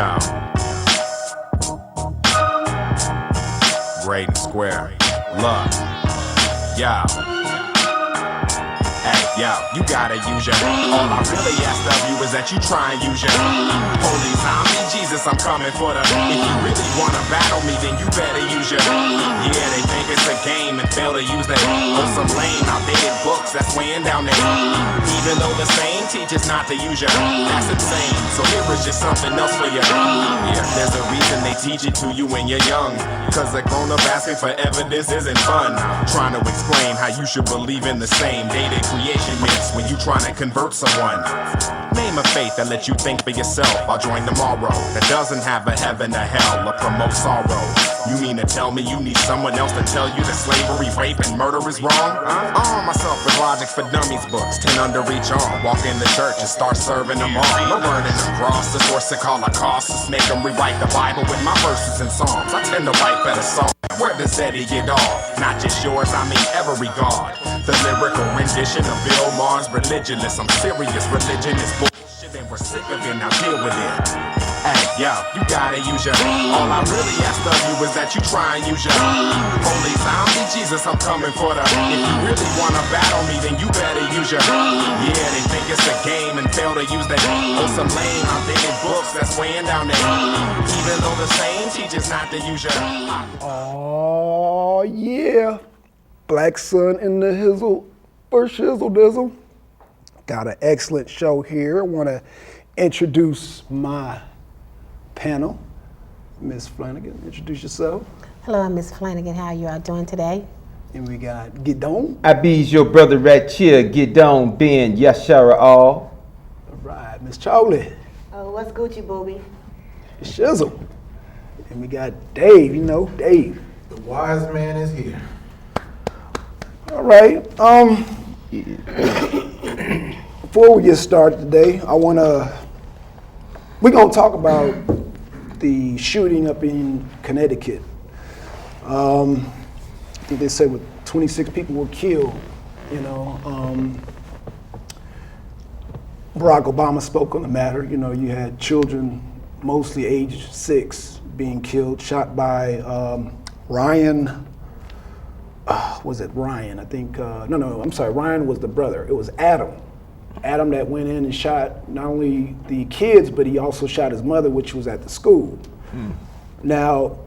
Yo. Great and square. Look. Yo. Hey, yo, you gotta use your. All I really ask of you is that you try and use your. Holy zombie Jesus, I'm coming for the. If you really wanna battle me, then you better use your. Yeah, they think it's a game and fail to use that. On some lame, outdated books that's weighing down there. Even though the same teaches not to use your. That's insane. So here is just something else for you. Yeah, there's a reason they teach it to you when you're young. Cause a grown up asking for evidence isn't fun. Trying to explain how you should believe in the same dated creation myths when you trying to convert someone. Name a faith that lets you think for yourself. I'll join tomorrow. That doesn't have a heaven or hell or promote sorrow. You mean to tell me you need someone else to tell you that slavery, rape, and murder is wrong? Arm myself with Logic for Dummies books, 10 under each arm. Walk in the church and start serving them all. No burning the cross, the source of Holocaust. Make them rewrite the Bible with my verses and psalms. I tend to write better songs. Where does Eddie get off? Not just yours, I mean every God. The lyrical rendition of Bill Maher's Religionless. I'm serious, religion is bullshit and we're sick of it, now deal with it. Hey, yo, you gotta use your. All I really ask of you is that you try and use your. Holy zombie Jesus, I'm coming for the. If you really wanna battle me, then you better use your. Yeah, they think it's a game and fail to use that. On some lame, outdated books that's weighing down there. Even though the same teaches not to use your. Oh yeah, Blackson in the hizzle for shizzle dizzle. Got an excellent show here. I want to introduce my panel. Miss Flanagan, introduce yourself. Hello, I'm Miss Flanagan. How are you all doing today? And we got Gidon. I be's your brother right here, Gidon Ben Yashara all. All right, Miss Charlie. Oh, what's Gucci, booby? Shizzle. And we got Dave, you know, Dave. The wise man is here. All right. Before we get started today, we're gonna talk about the shooting up in Connecticut. I think they said 26 people were killed. You know, Barack Obama spoke on the matter. You know, you had children, mostly aged 6, being killed, shot by Ryan. Was it Ryan? I think, no, I'm sorry, Ryan was the brother. It was Adam. Adam that went in and shot not only the kids, but he also shot his mother, which was at the school. Now,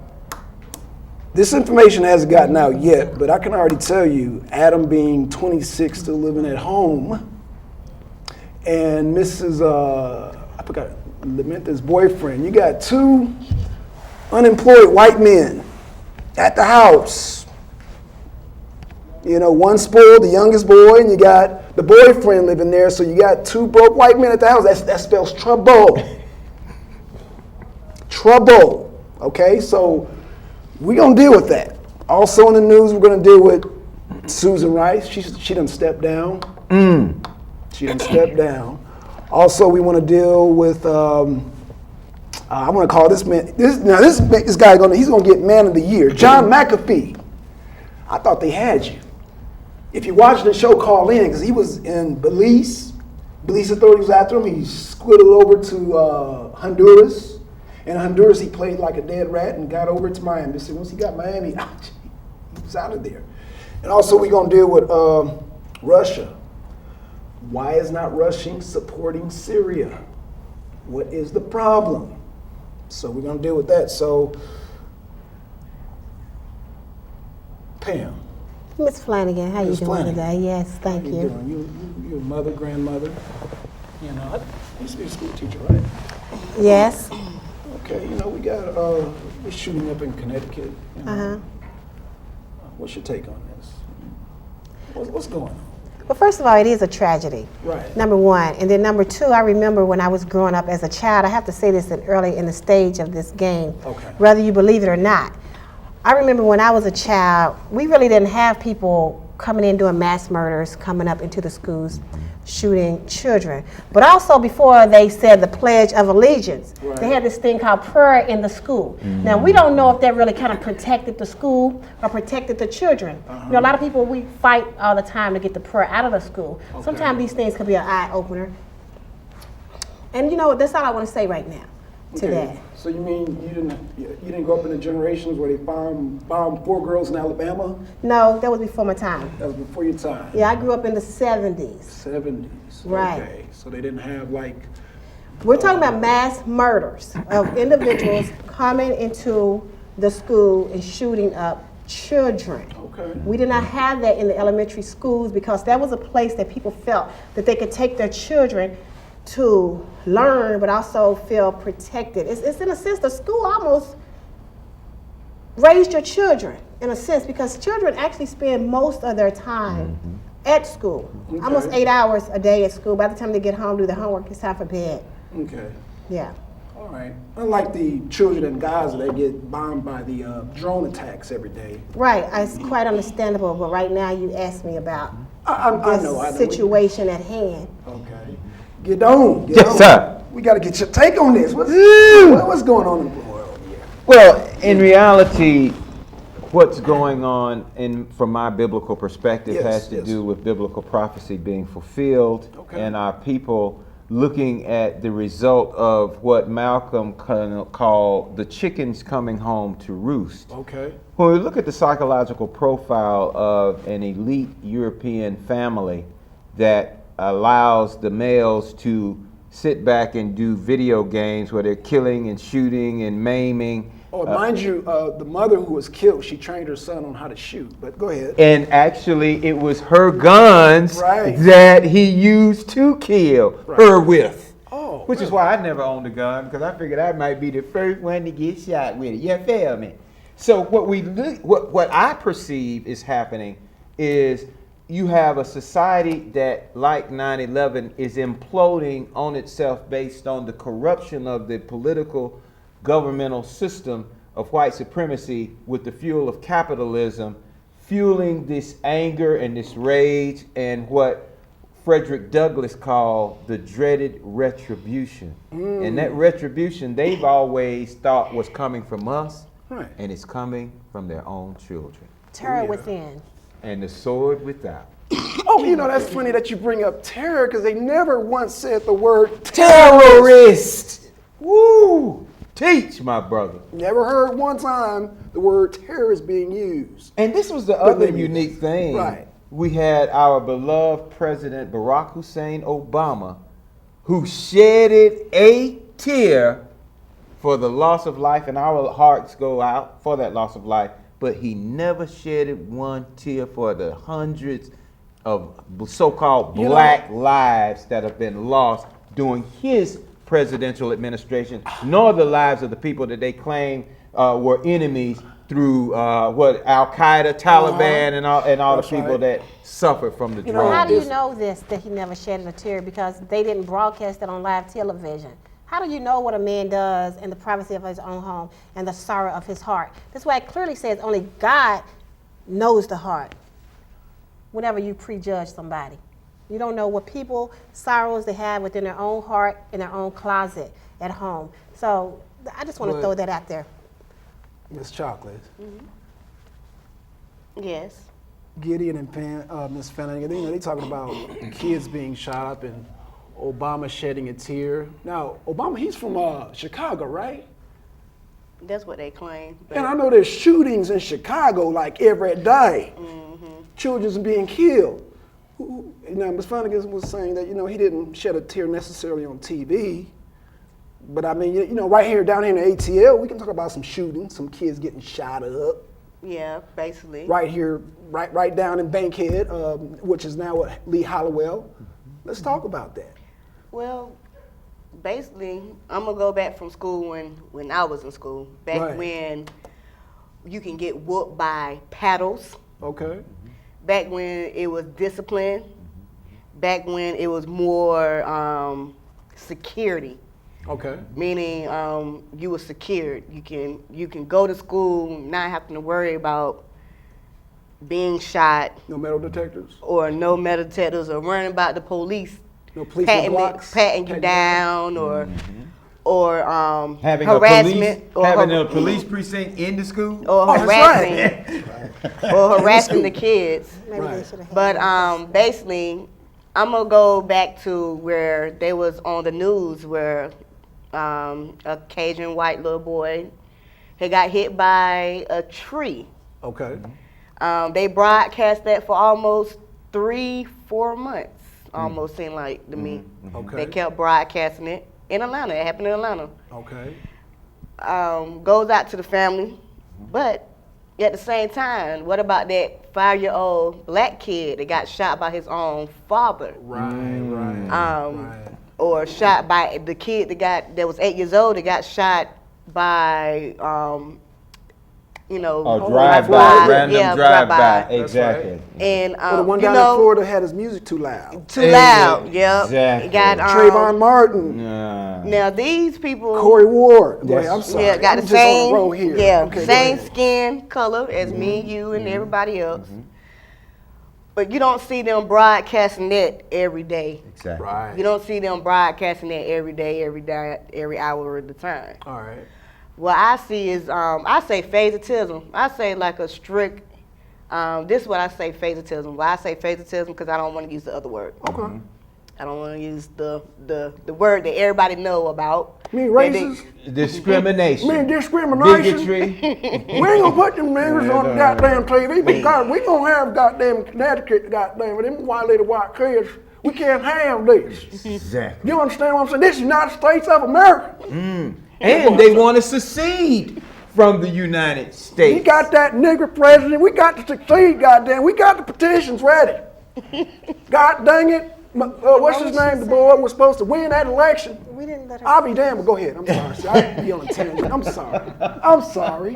this information hasn't gotten out yet, but I can already tell you, Adam being 26, still living at home, and Mrs. I forgot, Lamenta's boyfriend, you got 2 unemployed white men at the house. You know, one spoiled, the youngest boy, and you got the boyfriend living there, so you got 2 broke white men at the house. That spells trouble. Trouble, okay? So we're gonna deal with that. Also in the news, we're gonna deal with Susan Rice. She done stepped down. She done stepped down. Also, we wanna deal with, I'm gonna call this man, this guy, he's gonna get Man of the Year. John McAfee. I thought they had you. If you watch the show, call in, because he was in Belize. Belize authorities was after him. He squiddled over to Honduras. In Honduras, he played like a dead rat and got over to Miami. So once he got Miami, he was out of there. And also, we're going to deal with Russia. Why is not Russia supporting Syria? What is the problem? So we're going to deal with that. So, Pam. Miss Flanagan, how you doing today? Yes, thank you. How you doing? You're a mother, grandmother. You know, I used to be a school teacher, right? Yes. Okay, you know, we got this shooting up in Connecticut. You know. What's your take on this? What's going on? Well, first of all, it is a tragedy. Right. Number one. And then number 2, I remember when I was growing up as a child, I have to say this early in the stage of this game, whether you believe it or not. I remember when I was a child, we really didn't have people coming in doing mass murders, coming up into the schools, shooting children. But also before they said the Pledge of Allegiance, they had this thing called prayer in the school. Now, we don't know if that really kind of protected the school or protected the children. You know, a lot of people, we fight all the time to get the prayer out of the school. Sometimes these things could be an eye opener. And you know what, that's all I want to say right now. to that. So you mean you didn't grow up in the generations where they bombed 4 girls in Alabama? No, that was before my time. That was before your time. Yeah, I grew up in the 70s. 70s. Right. Okay. So they didn't have like. We're talking about mass murders of individuals coming into the school and shooting up children. Okay. We did not have that in the elementary schools because that was a place that people felt that they could take their children to learn, but also feel protected. It's in a sense, the school almost raised your children in a sense because children actually spend most of their time at school. Okay. Almost 8 hours a day at school. By the time they get home, do their homework, it's time for bed. Okay. Yeah. All right. Unlike the children in Gaza, they get bombed by the drone attacks every day. Right, it's quite understandable, but right now you asked me about I this know. situation at hand. Okay. Get on. Yes, sir. We got to get your take on this. What's going on in the world here? Well, in reality, what's going on from my biblical perspective has to do with biblical prophecy being fulfilled and our people looking at the result of what Malcolm kind of called the chickens coming home to roost. Okay. When we look at the psychological profile of an elite European family that allows the males to sit back and do video games where they're killing and shooting and maiming. Oh, mind you, the mother who was killed, she trained her son on how to shoot. But go ahead. And actually, it was her guns Right. that he used to kill her with. Oh, Which is why I never owned a gun, because I figured I might be the first one to get shot with it. You feel me? So what I perceive is happening is you have a society that, like 9/11, is imploding on itself based on the corruption of the political governmental system of white supremacy with the fuel of capitalism, fueling this anger and this rage and what Frederick Douglass called the dreaded retribution. And that retribution they've always thought was coming from us, Right. and it's coming from their own children. Terror within. And the sword without. Oh, that's funny that you bring up terror because they never once said the word Terrorist! Woo! Teach, my brother. Never heard one time the word terrorist being used. And this was the other unique thing. Right. We had our beloved President Barack Hussein Obama, who shedded a tear for the loss of life, and our hearts go out for that loss of life, but he never shedded one tear for the hundreds of so-called black lives that have been lost during his presidential administration, nor the lives of the people that they claim were enemies through Al-Qaeda, Taliban, and all the people that suffered from the drugs. How do you know that he never shedded a tear? Because they didn't broadcast it on live television. How do you know what a man does in the privacy of his own home and the sorrow of his heart? That's why it clearly says only God knows the heart whenever you prejudge somebody. You don't know what people, sorrows they have within their own heart, in their own closet at home. So I just want to throw that out there. Miss Chocolate. Yes. Gideon and Miss Fenning, they talking about kids being shot up and Obama shedding a tear. Now, Obama, he's from Chicago, right? That's what they claim. But And I know there's shootings in Chicago like every day. Children's being killed. Now, Ms. Flanagan was saying that, he didn't shed a tear necessarily on TV. But I mean, right here, down here in the ATL, we can talk about some shootings, some kids getting shot up. yeah, basically. Right here, right down in Bankhead, which is now Lee Hollowell. Let's talk about that. Well, basically, I'm gonna go back from school when I was in school. Back Right. when you can get whooped by paddles. Okay. Back when it was discipline. Back when it was more security. Okay. Meaning you were secured. You can go to school not having to worry about being shot No metal detectors? or no metal detectors or worrying about the police No police blocks? patting you down or Having harassment a police precinct in the school. or Oh, that's harassing or harassing the kids. Maybe they Right. should have had But basically, I'm gonna go back to where they was on the news where a Cajun white little boy. He got hit by a tree. Okay. They broadcast that for almost 3-4 months. Almost seemed like to me. Okay. They kept broadcasting it in Atlanta. It happened in Atlanta. Okay. Goes out to the family, but at the same time, what about that 5-year-old black kid that got shot by his own father? Right. Or shot by the kid that was 8 years old that got shot by random drive-by. Yeah, Exactly. Right. And Well, the one down in Florida had his music too loud. Too loud. Yep. Exactly. Got Trayvon Martin, Now these people. Corey Ward. Go Yes. ahead, I'm sorry. Yeah, got I'm the just on same. a roll here. Yeah, Okay, go same ahead. skin color as me, you, and everybody else. But you don't see them broadcasting that every day. Exactly. Right. You don't see them broadcasting that every day, every hour of the time. All right. What I see is, I say phasetism. I say like a strict, this is what I say phasetism. Why I say phasetism, because I don't want to use the other word. Okay. I don't want to use the word that everybody know about. Me That they- racist? Discrimination. Me discrimination? Bigotry. We ain't gonna put them niggas on the goddamn TV because we gonna have goddamn Connecticut, goddamn, with them white little white kids. We can't have this. Exactly. You understand what I'm saying? This is the United States of America. And they want to secede from the United States. We got that nigger president. We got to succeed, goddamn. We got the petitions ready. God dang it. What's his name? The boy was supposed to win that election. We didn't let her. I'll be damned, but go ahead. I'm sorry. See, I be on a tangent. I'm sorry. I'm sorry.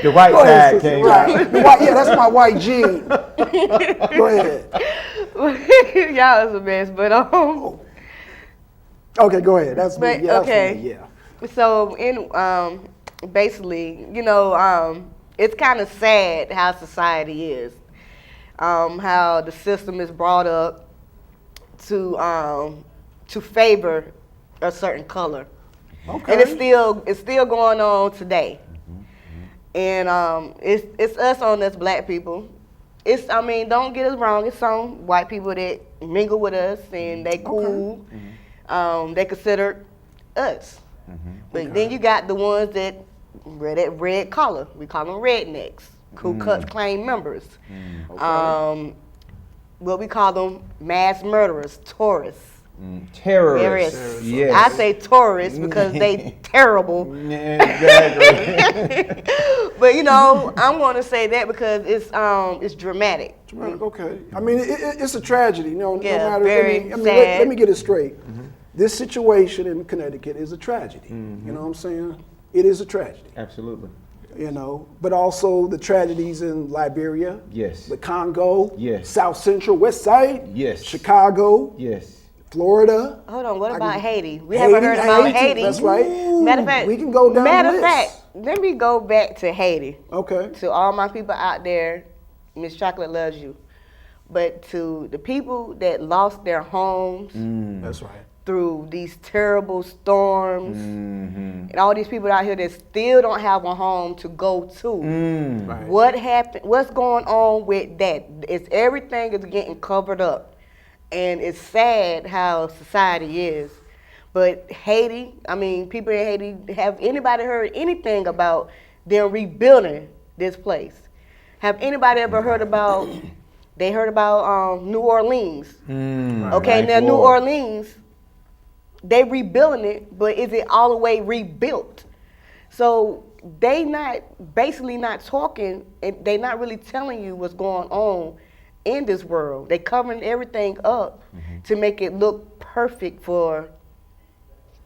The white Go ahead, side sister. came Right. out. The white, yeah, that's my white gene. Go ahead. Y'all is a mess, but Okay, go ahead. That's me. But, Yeah, that's okay. me. Yeah. So basically, it's kind of sad how society is, how the system is brought up to favor a certain color, Okay. and it's still going on today. And it's us on us black people. Don't get us wrong. It's some white people that mingle with us and they cool. They consider us. But then you got the ones that wear that red color. We call them rednecks, Ku Klux Klan members. What we call them mass murderers, tourists. Terrorists. Yes. I say tourists because they terrible. Exactly. But I'm going to say that because it's dramatic. Okay. I mean, it's a tragedy. No Yeah, matter. very let sad. me get it straight. This situation in Connecticut is a tragedy. You know what I'm saying? It is a tragedy. Absolutely. But also the tragedies in Liberia, Yes. the Congo, Yes. South Central, West Side, Yes. Chicago, Yes. Florida. Hold on, what about Haiti? We haven't heard about Haiti. That's right. Matter of fact, we can go down the list. let me go back to Haiti. Okay. To all my people out there, Miss Chocolate loves you. But to the people that lost their homes That's right. through these terrible storms, and all these people out here that still don't have a home to go to. Right. What happened? What's going on with that? Everything is getting covered up. And it's sad how society is. But Haiti, people in Haiti, have anybody heard anything about them rebuilding this place? Have anybody ever heard about, New Orleans? Okay, Right. now New Orleans, they rebuilding it, but is it all the way rebuilt? So they basically not talking, and they not really telling you what's going on in this world. They covering everything up to make it look perfect for.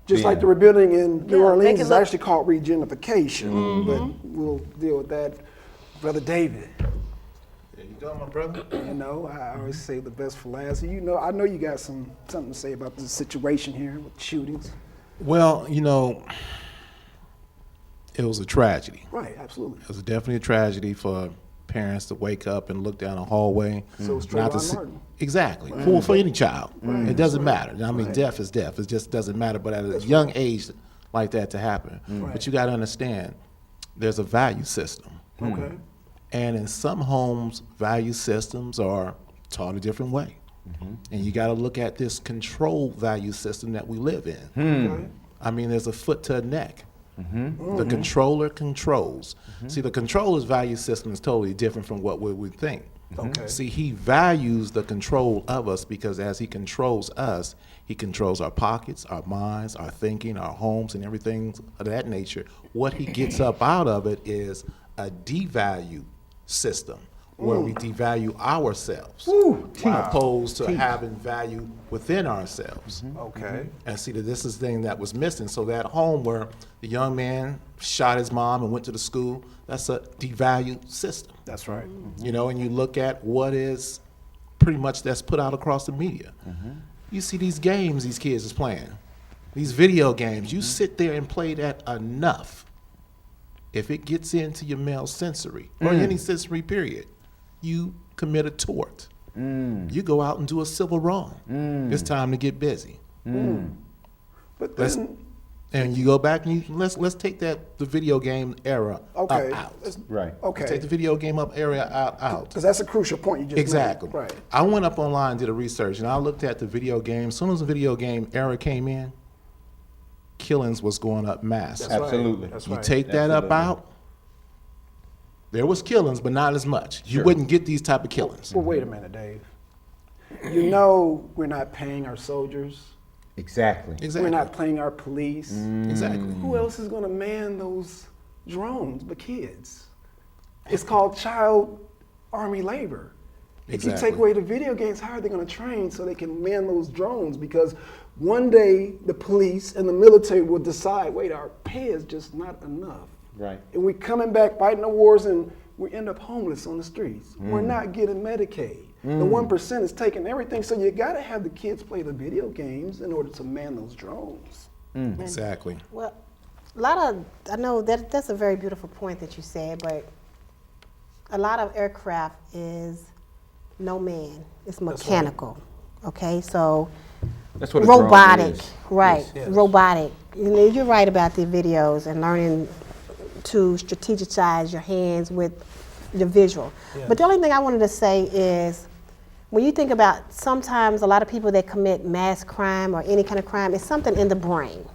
Just like the rebuilding in New Yeah, Orleans make it is look- actually called regenification, but we'll deal with that. Brother David, You doing, my brother? I always say the best for last. I know you got something to say about the situation here with shootings. Well, it was a tragedy. Right, absolutely. It was definitely a tragedy for parents to wake up and look down a hallway. So it's not to Trayvon see- Martin. Exactly. For any child. It doesn't matter. Death is death. It just doesn't matter. But at a young age like that to happen. But you got to understand, there's a value system. Okay. And in some homes, value systems are taught a different way. And you got to look at this control value system that we live in. Okay. I mean, there's a foot to a neck. The controller controls. See, the controller's value system is totally different from what we would think. Okay. See, he values the control of us because as he controls us, he controls our pockets, our minds, our thinking, our homes, and everything of that nature. What he gets up out of it is a devalue system where we devalue ourselves opposed to having value within ourselves. Okay. And see that this is the thing that was missing. So that home where the young man shot his mom and went to the school, that's a devalued system. That's right. You know, and you look at what is pretty much that's put out across the media. You see these games these kids is playing, these video games. You sit there and play that enough. If it gets into your male sensory or any sensory period, you commit a tort. You go out and do a civil wrong. It's time to get busy. But Let's- then, And you go back and let's take the video game era okay. out. Right. Okay. Take the video game area out. Because that's a crucial point you just Exactly. made. Right. I went up online and did a research, and I looked at the video game. As soon as the video game era came in, killings was going up massive. That's right. Absolutely. That's You right. take that up Absolutely. out, there was killings, but not as much. You Sure. wouldn't get these type of killings. Well, wait a minute, Dave. You know we're not paying our soldiers. Exactly. Exactly. We're not paying our police. Exactly. Who else is going to man those drones but kids? It's called child army labor. If you Exactly. take away the video games, how are they going to train so they can man those drones? Because one day the police and the military will decide, wait, our pay is just not enough. Right. And we're coming back fighting the wars and we end up homeless on the streets. We're not getting Medicaid. The 1% is taking everything. So you got to have the kids play the video games in order to man those drones. Exactly. Well, a lot of, I know that's a very beautiful point that you said, but a lot of aircraft is no man, it's mechanical. Okay, so That's what a drone robotic, is. right? Yes. Robotic. You know, you're right about the videos and learning to strategize your hands with the visual. But the only thing I wanted to say is, when you think about sometimes a lot of people that commit mass crime or any kind of crime, it's something in the brain.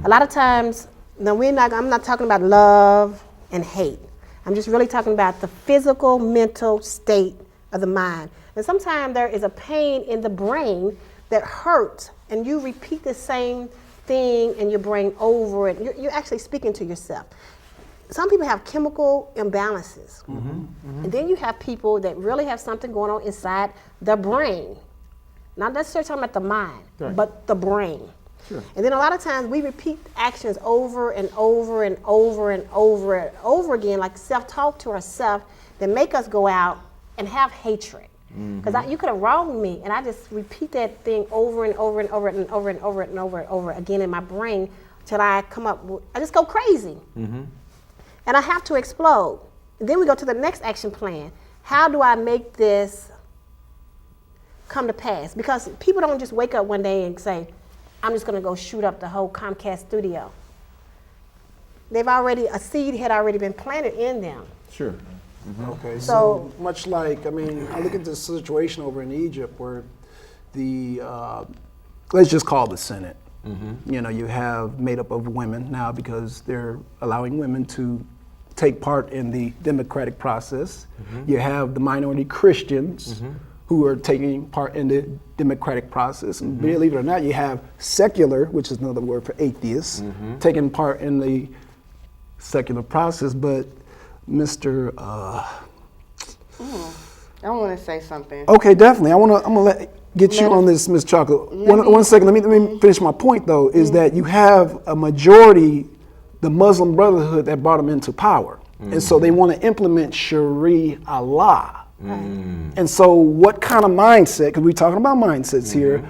A lot of times, now I'm not talking about love and hate. I'm just really talking about the physical, mental state of the mind. And sometimes there is a pain in the brain that hurts, and you repeat the same thing in your brain over it. You're actually speaking to yourself. Some people have chemical imbalances. And then you have people that really have something going on inside their brain. Not necessarily talking about the mind, but the brain. Sure. And then a lot of times we repeat actions over and over and over and over and over again, like self-talk to ourselves, that make us go out and have hatred. Because you could have wronged me, and I just repeat that thing over and over and over and over and over and over and over again in my brain till I come up with, I just go crazy. And I have to explode. Then we go to the next action plan. How do I make this come to pass? Because people don't just wake up one day and say, I'm just gonna go shoot up the whole Comcast studio. A seed had already been planted in them. Sure. Okay, So- so much like, I mean, I look at this situation over in Egypt where the, let's just call it the Senate. You know, you have made up of women now because they're allowing women to take part in the democratic process. You have the minority Christians who are taking part in the democratic process. And believe it or not, you have secular, which is another word for atheists, taking part in the secular process. But Mr. I want to say something. Okay, definitely. I'm gonna get you on this, Ms. Chocolate. One second. Let me finish my point though. Is that you have a majority, the Muslim Brotherhood, that brought them into power, and so they want to implement Sharia law. And so, what kind of mindset? Because we're talking about mindsets here.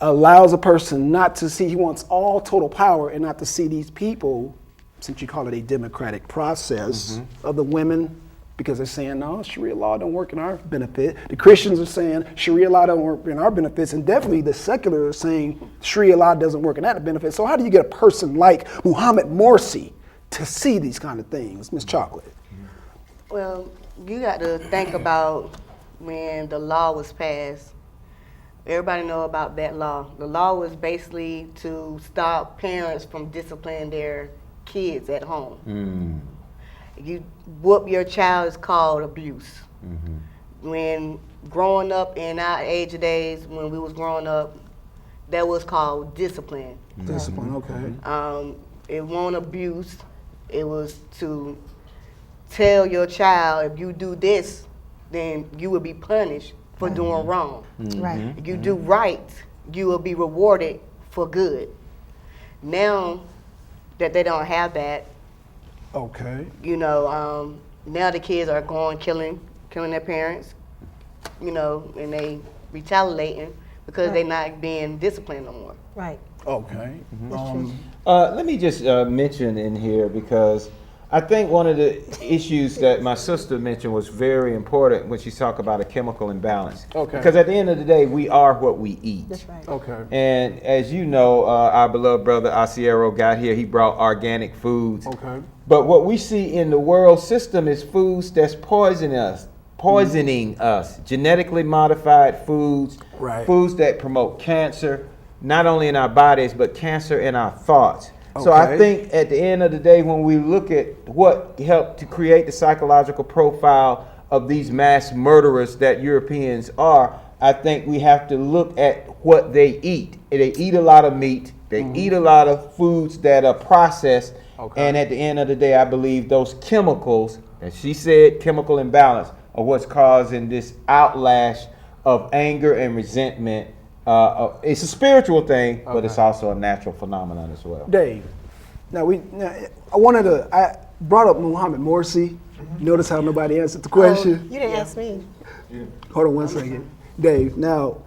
Allows a person not to see. He wants all total power, and not to see these people. Since you call it a democratic process of the women, because they're saying, no, Sharia law don't work in our benefit. The Christians are saying Sharia law don't work in our benefits, and definitely the secular are saying Sharia law doesn't work in that benefit. So how do you get a person like Muhammad Morsi to see these kind of things, Ms. Chocolate? Well, you got to think about when the law was passed. everybody know about that law. The law was basically to stop parents from disciplining their kids at home. You whoop your child is called abuse. When growing up in our age of days, when we was growing up, that was called discipline. Discipline, okay. It wasn't abuse. It was to tell your child, if you do this, then you will be punished for doing wrong. Right. If you do right, you will be rewarded for good. Now that they don't have that, Okay. now the kids are going killing their parents, and they retaliating because they're not being disciplined no more. Right. Okay. Let me just mention in here, because I think one of the issues that my sister mentioned was very important when she talked about a chemical imbalance. Okay. Because at the end of the day, we are what we eat. That's right. Okay. And as you know, our beloved brother Asiero got here, he brought organic foods. Okay. But what we see in the world system is foods that's poisoning us. Genetically modified foods, Right. foods that promote cancer, not only in our bodies, but cancer in our thoughts. So I Okay. think at the end of the day, when we look at what helped to create the psychological profile of these mass murderers that Europeans are, I think we have to look at what they eat. They eat a lot of meat. They eat a lot of foods that are processed. Okay. And at the end of the day, I believe those chemicals, as she said, chemical imbalance, are what's causing this outlash of anger and resentment. It's a spiritual thing, but it's also a natural phenomenon as well. Dave, I brought up Muhammad Morsi. Notice how nobody answered the question? You didn't ask me. Hold on one second. Dave, now,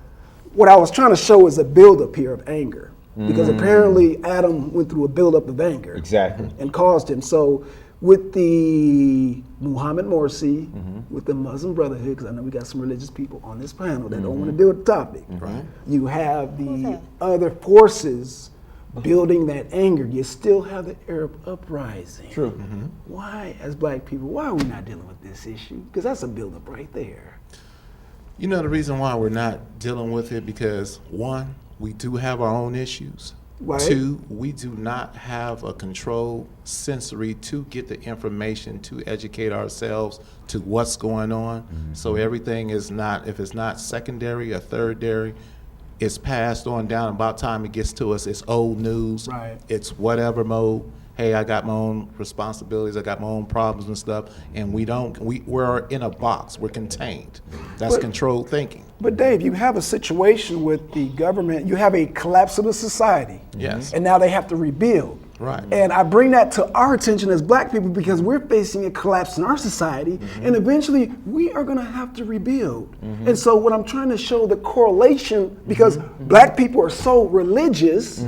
what I was trying to show is a buildup here of anger. Because apparently Adam went through a buildup of anger. Exactly. And caused him. So with the Muhammad Morsi, with the Muslim Brotherhood, because I know we got some religious people on this panel that don't want to deal with the topic. Right. You have the Who's that? other forces building that anger. You still have the Arab uprising. True. Why, as black people, why are we not dealing with this issue? Because that's a buildup right there. You know the reason why we're not dealing with it, because one, we do have our own issues. Right. Two, we do not have a controlled sensory to get the information to educate ourselves to what's going on. So everything is not, if it's not secondary or thirdary, it's passed on down. About time it gets to us, it's old news. Right. It's whatever mode. Hey, I got my own responsibilities, I got my own problems and stuff, and we're in a box, we're contained. That's But- controlled thinking. But Dave, you have a situation with the government, you have a collapse of the society. Yes. And now they have to rebuild. Right. And I bring that to our attention as black people because we're facing a collapse in our society, and eventually we are gonna have to rebuild. And so what I'm trying to show the correlation, because black people are so religious,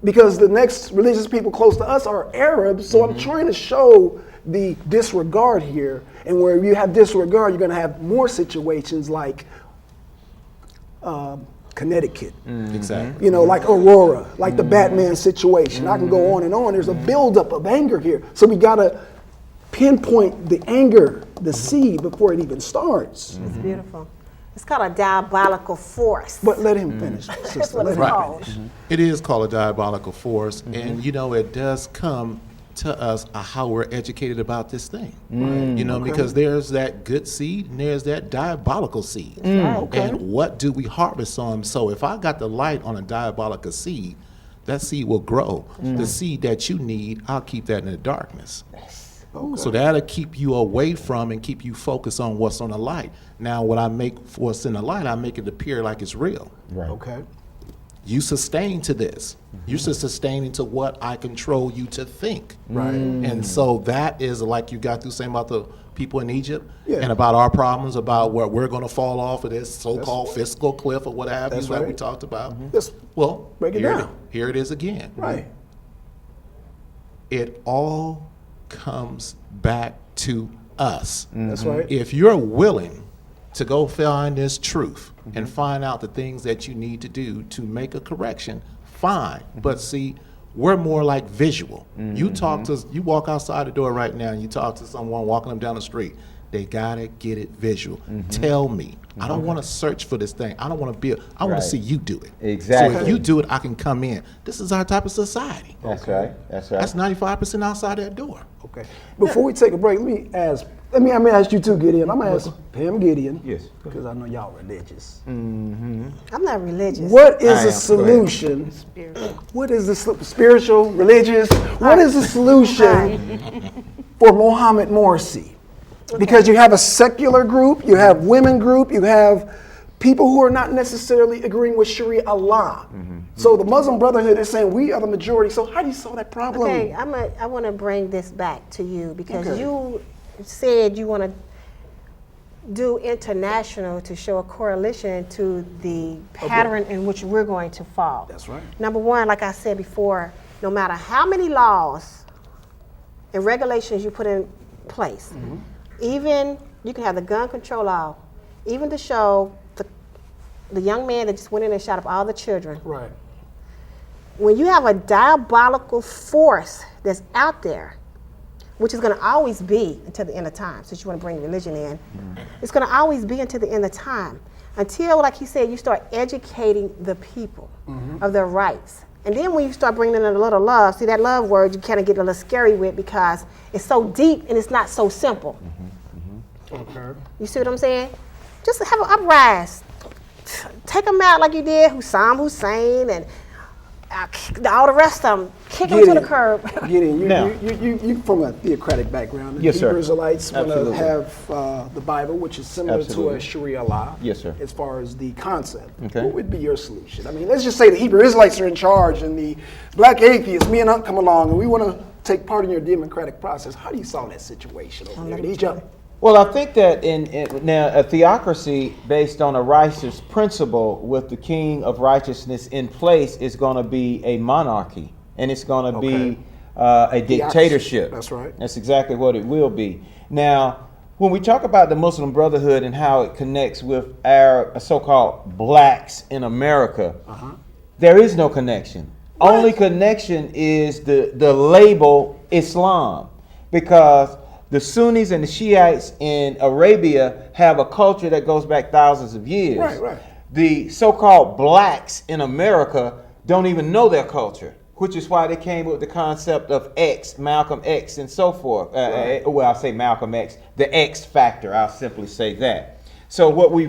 because the next religious people close to us are Arabs, so I'm trying to show the disregard here, and where you have disregard, you're gonna have more situations like Connecticut. Exactly. You know, like Aurora, like the Batman situation. I can go on and on. There's a buildup of anger here. So we gotta pinpoint the anger, the seed, before it even starts. It's beautiful. It's called a diabolical force. But let him finish, That's sister. what Let it's him called. finish. It is called a diabolical force, and you know it does come to us how we're educated about this thing. You know, because there's that good seed and there's that diabolical seed. And what do we harvest on? So if I got the light on a diabolical seed, that seed will grow. The seed that you need, I'll keep that in the darkness. So that'll keep you away from and keep you focused on what's on the light. Now, what I make what's in the light, I make it appear like it's real. Right. Okay. You sustain to this. You're sustaining to what I control you to think. Right. And so that is like you got through saying about the people in Egypt Yeah. and about our problems, about where we're going to fall off of this so-called fiscal cliff or what have you That's that we right. talked about. Let's Well, break it here down. here it is again. Right. It all comes back to us. That's right. If you're willing to go find this truth and find out the things that you need to do to make a correction, fine. But see, we're more like visual. You walk outside the door right now and you talk to someone walking them down the street. They gotta get it visual. Tell me. I don't want to search for this thing. I don't want to build. I want to see you do it. Exactly. So if you do it, I can come in. This is our type of society. That's right. That's right. That's 95% outside that door. Okay. Before we take a break, let me ask you too, Gideon. I'm gonna ask Pam Gideon. Yes. Because I know y'all religious. I'm not religious. What is I the am. solution? What is the spiritual, religious? What is the solution for Mohammed Morsi? Because you have a secular group, you have women group, you have people who are not necessarily agreeing with Sharia law. So the Muslim Brotherhood is saying we are the majority. So how do you solve that problem? Okay, I want to bring this back to you because Okay. you said you want to do international to show a correlation to the pattern in which we're going to fall. That's right. Number one, like I said before, no matter how many laws and regulations you put in place, even you can have the gun control law, even to show the young man that just went in and shot up all the children. Right. When you have a diabolical force that's out there, which is going to always be until the end of time, since you want to bring religion in, it's going to always be until the end of time. Until, like he said, you start educating the people of their rights. And then when you start bringing in a little love, see that love word you kind of get a little scary with because it's so deep and it's not so simple. Okay. You see what I'm saying? Just have an uprise. Take them out like you did Saddam Hussein and all the rest of them. Kick them to the curb. Gideon, Now- you from a theocratic background. Yes, the sir. Hebrew Israelites want to Absolutely. have the Bible, which is similar Absolutely. to a Sharia law. Yes, sir. As far as the concept. Okay. What would be your solution? I mean, let's just say the Hebrew Israelites are in charge and the black atheists, me and Unc, come along and we want to take part in your democratic process. How do you solve that situation over there in Egypt? Well, I think that now a theocracy based on a righteous principle with the king of righteousness in place is going to be a monarchy, and it's going to be a dictatorship. That's right. That's exactly what it will be. Now, when we talk about the Muslim Brotherhood and how it connects with our so-called blacks in America, there is no connection. Only connection is the label Islam, because the Sunnis and the Shiites in Arabia have a culture that goes back thousands of years. Right, right. The so-called blacks in America don't even know their culture, which is why they came up with the concept of X, Malcolm X, and so forth. Well, I'll say Malcolm X, the X factor. I'll simply say that. So what we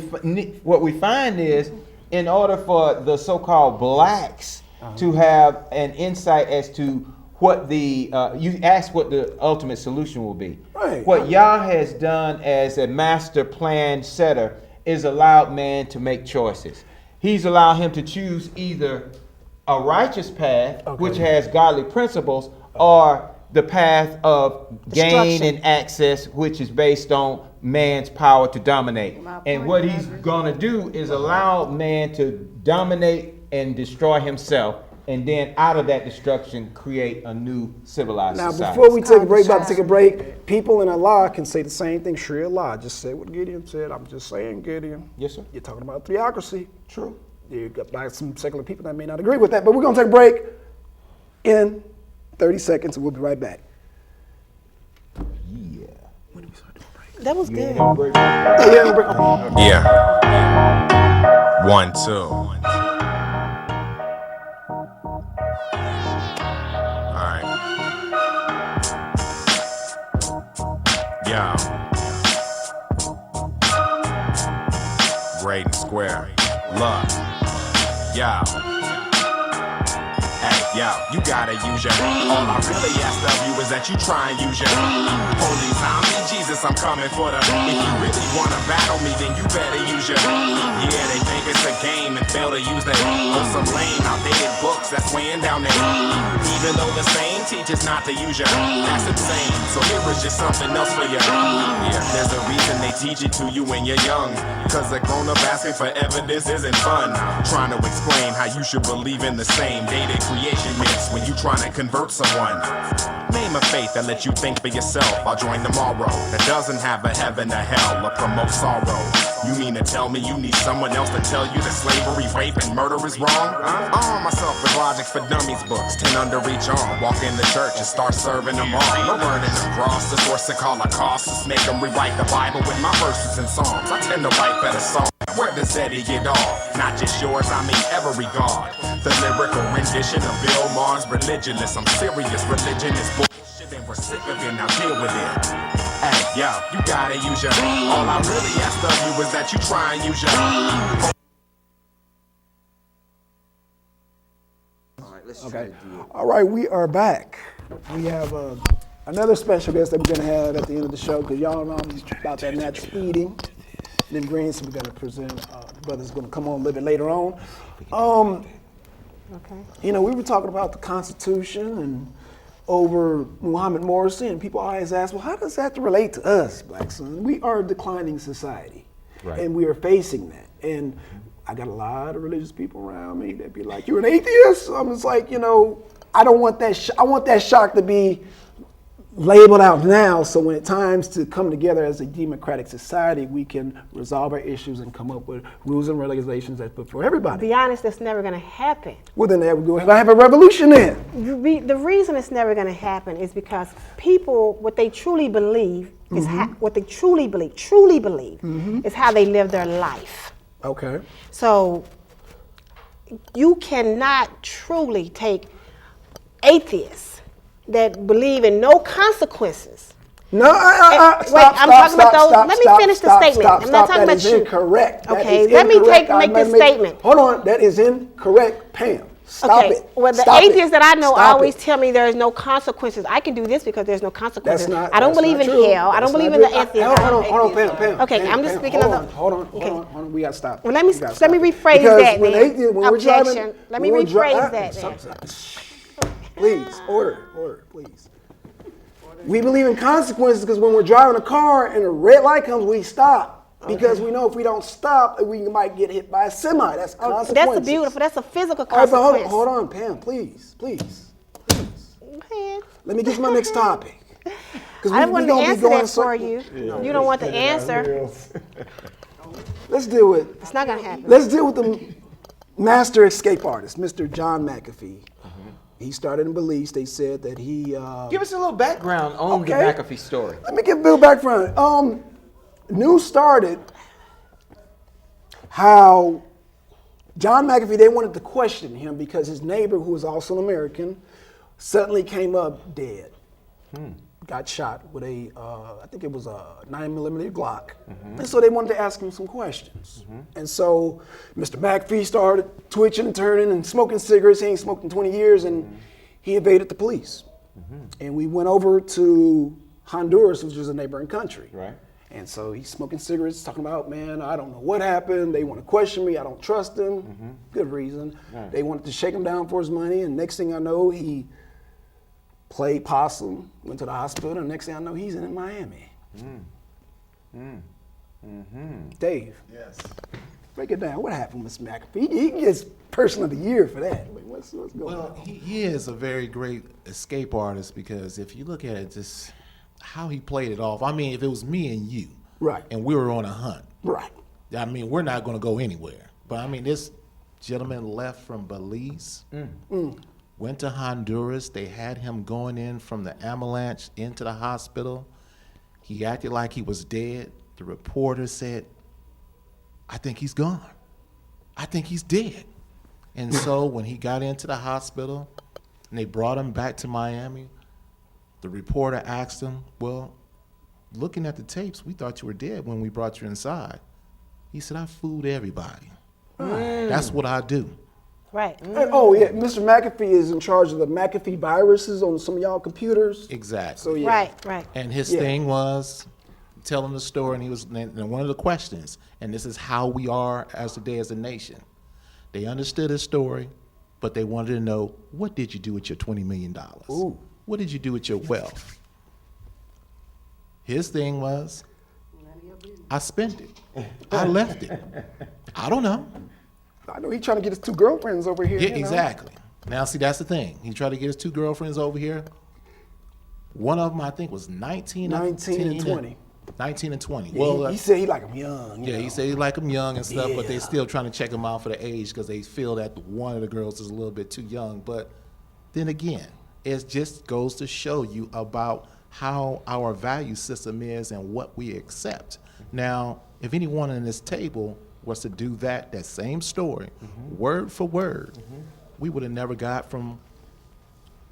find is, in order for the so-called blacks to have an insight as to what you asked what the ultimate solution will be. Right. What Yah has done as a master plan setter is allowed man to make choices. He's allowed him to choose either a righteous path, which has godly principles, or the path of gain Destruction. and access, which is based on man's power to dominate. And what he's going to do is allow man to dominate and destroy himself, and then out of that destruction create a new civilized Now, society. before we take a break, about to take a break, people in Allah can say the same thing, Sharia law. Just say what Gideon said. I'm just saying, Gideon. Yes, sir. You're talking about theocracy. True. You got by some secular people that may not agree with that, but we're going to take a break in 30 seconds, and we'll be right back. Yeah. When do we start doing break? That was good. Yeah, break. Yeah. 1, 2. Alright. Yo. Great and square. Look. Yo. Hey, yo, you gotta use your. All I really ask of you is that you try and use your. Holy time, Jesus, I'm coming for the. If you really wanna battle me, then you better use your. Yeah, they think it's a game and fail to use their. On some lame, outdated books that's weighing down their. Even though the same teaches not to use your. That's insane. So here is just something else for you. Yeah, there's a reason they teach it to you when you're young. Cause a grown up asking for evidence isn't fun. Trying to explain how you should believe in the same dated creation myths when you trying to convert someone. Name a faith that lets you think for yourself. I'll join tomorrow. That doesn't have a heaven or hell or promote sorrow. You mean to tell me you need someone else to tell you that slavery, rape, and murder is wrong? I arm myself with Logic for Dummies books, 10 under each arm. Walk in the church and start serving them all. No burning the cross, the source of Holocaust. Make them rewrite the Bible with my verses and songs. I tend to write better songs. Where does Eddie get off? Not just yours, I mean every God. The lyrical rendition of Bill Maher's Religionless. I'm serious, religion is bullshit and we're sick of it, now deal with it. Hey, yo, you gotta use your. All I really ask of you is that you try and use your. Okay. All right, we are back. We have another special guest that we're going to have at the end of the show because y'all know I'm about that natural eating. Then Green, so we're going to present. The brother's going to come on a little bit later on. Okay. You know, we were talking about the Constitution and over Muhammad Morsi, and people always ask, well, how does that relate to us, Blackson? We are a declining society, Right. and we are facing that. And I got a lot of religious people around me that be like, "You're an atheist?" I'm just like, you know, I don't want that. I want that shock to be labeled out now, so when it's times to come together as a democratic society, we can resolve our issues and come up with rules and regulations that's good for To everybody. be honest, that's never going to happen. Well, then we're going to have a revolution then. The reason it's never going to happen is because people, what they truly believe is what they truly believe is how they live their life. Okay. So you cannot truly take atheists that believe in no consequences. No, Wait, stop, I'm stop, talking about stop, those. stop, Let me stop, finish the stop, statement. stop, I'm not stop. talking That about is you. Incorrect. That Okay, is let me incorrect. make this statement. Hold on, that is incorrect, Pam. Stop Okay, it. well, the Stop atheists it. that I know Stop always it. tell me there is no consequences. I can do this because there's no consequences. That's not. I don't that's believe not in true. hell. I don't That's believe not in the true. atheists. Hold on, Pam. Okay, Pam, I'm just Pam, speaking hold of on, the- hold on. okay. We gotta stop. Well, let me We gotta let me stop. rephrase Because that when then. atheists- when we're driving- Objection. Let me when we're rephrase dri- that then. Please, order, please. We believe in consequences because when we're driving a car and a red light comes, we stop. Because we know if we don't stop, we might get hit by a semi. That's consequences. That's a physical All right, but consequence. hold on, Pam, please. Go ahead. Let me get to my next topic. I wanted to answer that for you. You don't want the answer. Let's deal with It's not going to happen. Let's deal with the master escape artist, Mr. John McAfee. He started in Belize. They said that he. Give us a little background on the Okay. McAfee story. Let me give a little background. News started how John McAfee, they wanted to question him because his neighbor, who was also an American, suddenly came up dead. Got shot with I think it was a 9mm Glock. And so they wanted to ask him some questions. And so Mr. McAfee started twitching and turning and smoking cigarettes. He ain't smoked in 20 years, and he evaded the police. And we went over to Honduras, which is a neighboring country. Right. And so he's smoking cigarettes, talking about, man, I don't know what happened. They want to question me. I don't trust him. Good reason. Right. They wanted to shake him down for his money. And next thing I know, he played possum, went to the hospital. And next thing I know, he's in Miami. Dave. Yes. Break it down. What happened with Mr. McAfee? He gets Person of the Year for that. Wait, what's going Well, on? he is a very great escape artist because if you look at it, just how he played it off. I mean, if it was me and you, Right. and we were on a hunt, Right. I mean, we're not going to go anywhere. But I mean, this gentleman left from Belize, went to Honduras. They had him going in from the avalanche into the hospital. He acted like he was dead. The reporter said, I think he's gone. I think he's dead. And so when he got into the hospital and they brought him back to Miami, the reporter asked him, well, looking at the tapes, we thought you were dead when we brought you inside. He said, I fooled everybody. That's what I do. Right. And, Mr. McAfee is in charge of the McAfee viruses on some of y'all computers. Exactly. So yeah. Right. And his Yeah. thing was telling the story, and one of the questions, and this is how we are as today as a nation. They understood his story, but they wanted to know, what did you do with your $20 million? Ooh. What did you do with your wealth? His thing was, I spent it. I left it. I don't know. I know he's trying to get his two girlfriends over here. Yeah, you know? exactly. Now, see, that's the thing. He tried to get his two girlfriends over here. One of them, I think, was 19. 19 and 20. 19 and 20. Yeah, he said he like him young. you Yeah, know. he said he like them young and stuff, but they Yeah. still trying to check him out for the age because they feel that one of the girls is a little bit too young. But then again, it just goes to show you about how our value system is and what we accept. Now, if anyone in this table was to do that same story, word for word, we would have never got from,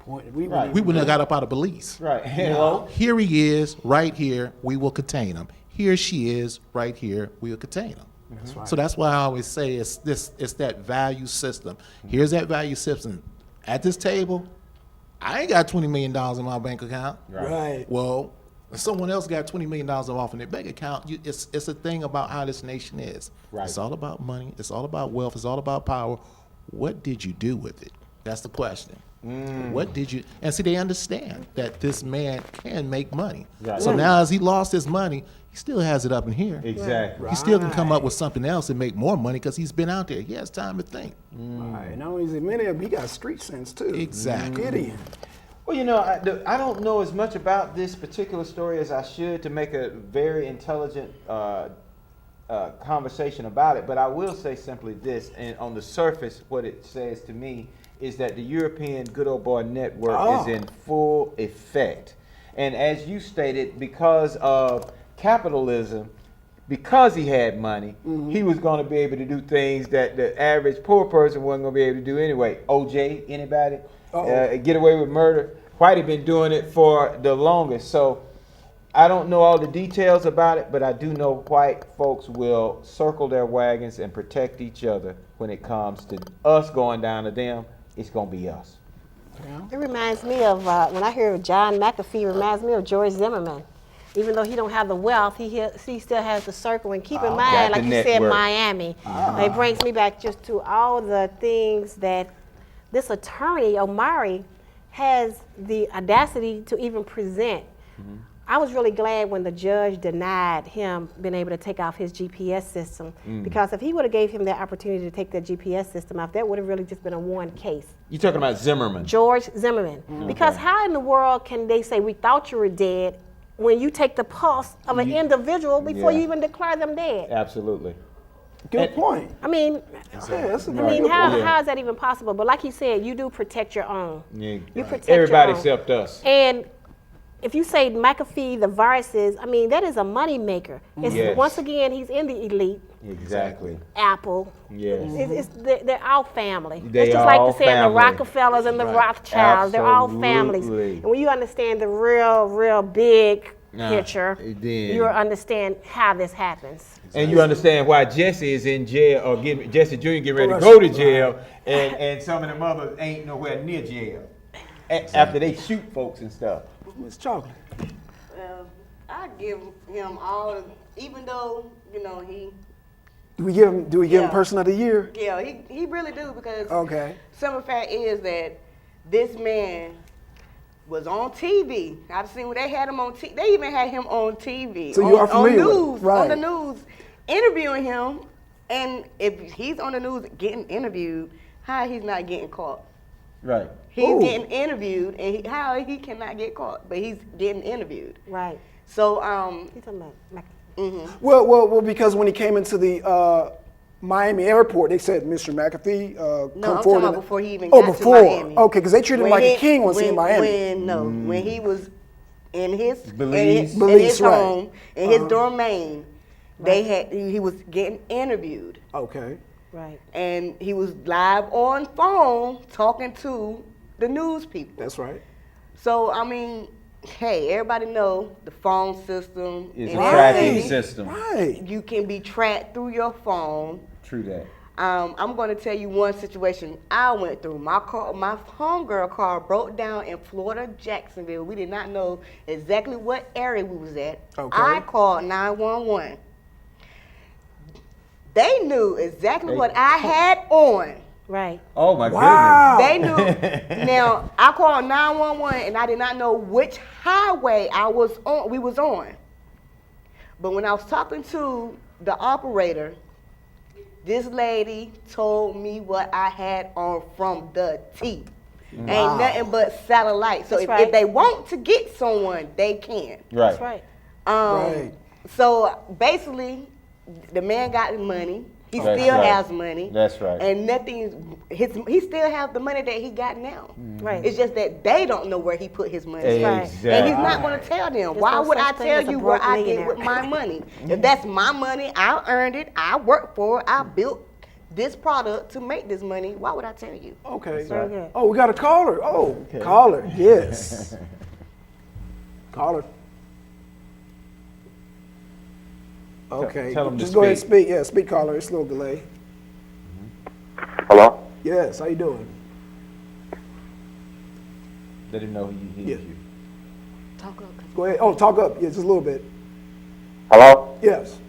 we wouldn't have got up out of Belize. Right. Hello. Here he is, right here, we will contain him. Here she is, right here, we will contain him. That's right. So that's why I always say it's that value system. Here's that value system. At this table, I ain't got $20 million in my bank account. Right. Well, if someone else got $20 million off in their bank account, it's a thing about how this nation is. Right. It's all about money. It's all about wealth. It's all about power. What did you do with it? That's the question. What did you? And see, they understand that this man can make money. Right. So now, as he lost his money, he still has it up in here. Exactly. He still can come up with something else and make more money because he's been out there. He has time to think. Right. Not only is he many of them, he got street sense too. Exactly. Gideon. Well, I don't know as much about this particular story as I should to make a very intelligent conversation about it, but I will say simply this, and on the surface, what it says to me is that the European Good Old Boy Network is in full effect. And as you stated, because of capitalism, because he had money, he was going to be able to do things that the average poor person wasn't going to be able to do anyway. OJ, anybody? Get away with murder. Whitey been doing it for the longest. So I don't know all the details about it, but I do know white folks will circle their wagons and protect each other when it comes to us going down to them. It's going to be us. It reminds me of, when I hear John McAfee, it reminds me of George Zimmerman. Even though he don't have the wealth, he still has the circle. And keep in mind, like you said, Miami. It brings me back just to all the things that this attorney, Omari, has the audacity to even present. I was really glad when the judge denied him being able to take off his GPS system, because if he would have gave him that opportunity to take that GPS system off, that would have really just been a one case. You're talking about Zimmerman. George Zimmerman. Because how in the world can they say we thought you were dead when you take the pulse of an individual before you even declare them dead? Absolutely. Good point. I mean, That's a I very mean, good how point. is that even possible? But like you said, you do protect your own. Yeah. You protect Everybody your own. except us. And if you say McAfee, the viruses, I mean, that is a money maker. It's, Yes. Once again, he's in the elite. Exactly. Apple. Yes. They're all family. They It's just are like all to say the family. Rockefellers and the Rothschilds. They're all families. Absolutely. And when you understand the real big picture, then- you understand how this happens. And you understand why Jesse is in jail, or Jesse Jr. getting ready to go to jail, and some of them others ain't nowhere near jail after they shoot folks and stuff. Miss Chocolate. I give him all, even though he. Do we give him Person of the Year? Yeah, he really do, because Okay. some of the fact is that this man was on TV. I've seen where they had him on TV. They even had him on TV. So you are familiar with it, news, right. on the news, interviewing him. And if he's on the news getting interviewed, how he's not getting caught? Right. He's getting interviewed, and how he cannot get caught, but he's getting interviewed. Right. So You're talking about McAfee. Well, because when he came into the Miami airport, they said, Mr. McAfee, no, come I'm forward. talking about before he even got before. to Miami. Okay, because they treated him like a king once in Miami. When he was in his Belize. in his right. home, in his domain, he was getting interviewed, Okay. Right. and he was live on phone talking to the news people. That's right. So I mean, hey, everybody know the phone system It's a and tracking everything. system. Right. You can be tracked through your phone. True that. I'm going to tell you one situation I went through. My homegirl car broke down in Florida, Jacksonville. We did not know exactly what area we was at. Okay. I called 911. They knew exactly what I had on. Right. Oh my Wow. They knew. Now, I called 911 and I did not know which highway we was on. But when I was talking to the operator, this lady told me what I had on from the T. Ain't nothing but satellite. So That's if right. they want to get someone, they can. Right. That's right. Right. So basically, the man got the money. He That's still right. has money. That's right. And he still has the money that he got now. Right. It's just that they don't know where he put his money. Exactly. And he's not going to tell them. There's Why no would I such thing tell as a you where broke I get millionaire. with my money? If that's my money, I earned it, I worked for it, I built this product to make this money, why would I tell you? Okay. Very good. Oh, we got a caller. Oh, caller. Yes. Caller. Okay. tell 'em to Just go ahead and speak. speak. Yeah, speak, caller. It's a little delay. Hello? Yes. How you doing? Let him know he hears Yeah. you. Talk up. 'Cause Go ahead. Oh, talk up. Yeah, just a little bit. Hello? Yes.